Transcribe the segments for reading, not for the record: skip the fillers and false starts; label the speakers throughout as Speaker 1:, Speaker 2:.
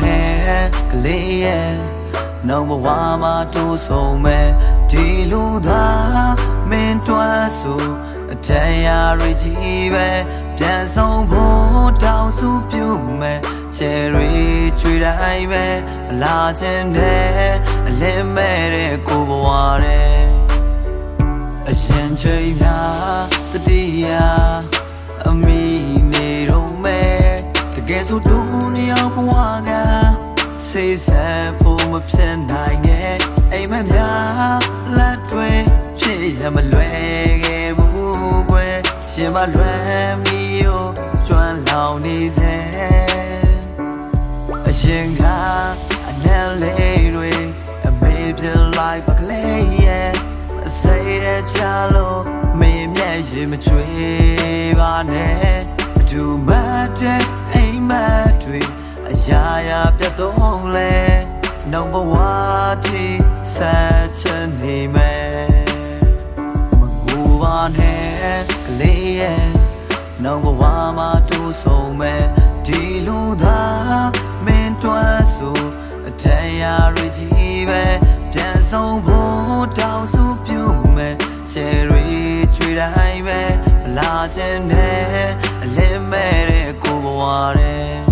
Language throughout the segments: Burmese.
Speaker 1: နဲ့ကလေးရဲ့နှုတ်ဘဝမှာတိုးဆုံးမဲ့ဒီလူသားမင်းတွန်းဆိုအတရားရကြီးပဲပြန်ဆုံးဖို့တောင်းစုပြုမဲ့ချယ်ရီချွေတိုင်းပဲမလာခြင်းတဲ့အလင်းမဲ့တဲ့ကိုဘဝတဲ့အရင်ချိန်များတတိယအမိနေတော့မဲ့တကယ်ဆိုဒုနေအောင်ဘဝကစိတ်ဆက်ဖို့မဖြစ်နိုင်နဲ့အိမ်မက်များလက်တွင်ဖြစ်ရမလွယ်ခဲ့ဘူးကွယ်ရှင်မလွယ်မီကိုကျွမ်းလောင်နေစေအရင်ကအနံလေးတွေအမေပြလိုက်ပါကလေးရဲ့အစိတ်ရချလို့မင်းမျက်ရည်မချွေပါနဲ့အတူမတဲ့အိမ်မက်တွေအရာရာပြတ်တော့လဲနှုတ်ဘဝတိဆက်ချင်နေမယ်မကူပါနဲ့ကလေးရဲ့နှုတ်ဘဝမှာတူဆုံးမဲ့ဒီလူသားမင်းတွန်းဆိုအတရားရကြီးပဲပြန်ဆုံးဖို့တောင်းစုပြုမဲ့ချယ်ရီချွေတိုင်းပဲမလာခြင်းနဲ့အလင်းမဲ့တဲ့ကိုဘဝတဲ့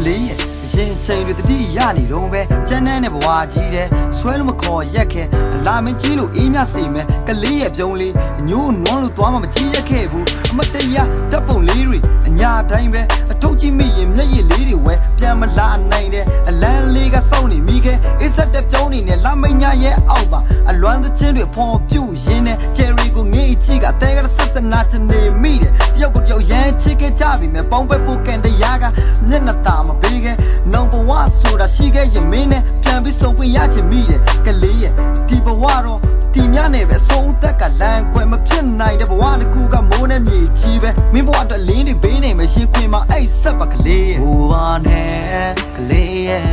Speaker 1: လေးရဲ့ရင်ချိန်တွေတတိရနေတော့ပဲကျန်းတဲ့ဘဝကြီးတဲ့ဆွဲလို့မခေါ်ရက်ခဲအလာမင်းကြီးလို့အေးမြစေမယ်ကလေးရဲ့ပြုံးလေးအညိုးနွမ်းလို့သွားမှမကြည့်ရက်ခဲ့ဘူးအမတရားဓာတ်ပုံလေးတွေအညာတိုင်းပဲအထုတ်ကြည့်မိရင်မျက်ရည်လေးတွေဝဲပြန်မလာနိုင်တဲ့အလန်းလေးကစောင့်နေမိခဲ့အေးဆက်တဲ့ပြုံးနေနဲ့လာမိန်ညာရဲ့အောက်ပါအလွမ်းသချင်းတွေဖော်ပြူရင်းနဲ့ဂျယ်ရီကိုငေးချီကအသေးကဆက်စနာချင်နေမိတယ်တယောက်ကိုတယောက်ရမ်းချစ်ခဲ့ကြပြီမဲ့ပေါင်းပဲပိုကန်တရားကမျက်နှာသာမပေးခဲ့နှုံဘဝဆိုတာရှိခဲ့ရင်မင်းနဲ့ပြန်ပြီးဆုံးခွင့်ရချင်မိတယ်ကလေးရဲ့ဒီဘဝတော့ဒီမြနဲ့ပဲဆုံးသက်ကလမ်းခွဲမဖြစ်နိုင်တဲ့ဘဝတစ်ခုကမိုးနဲ့မြေကြီးပဲမင်းဘဝအတွက်လင်းတွေဘေးနေမယ်ရှင်ခွင်မှာအဲ့ဆက်ပါကလေးရဲ့ဟိုပါနဲ့ကလေးရဲ့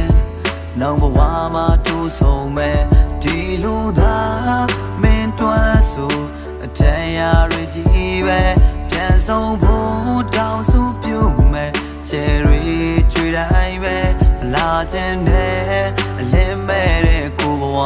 Speaker 1: နှုံဘဝမှာတူဆုံးမဲ့ဒီလူသားမင်းတွန်းဆိုအတရားရကြီးပဲပြန်ဆုံးဖို့တောင်းစုပြုမဲ့ချယ်ရီချွေတိုင်းပဲလာခြင်းနဲ့အလင်းမဲ့တဲ့ကိုဘဝ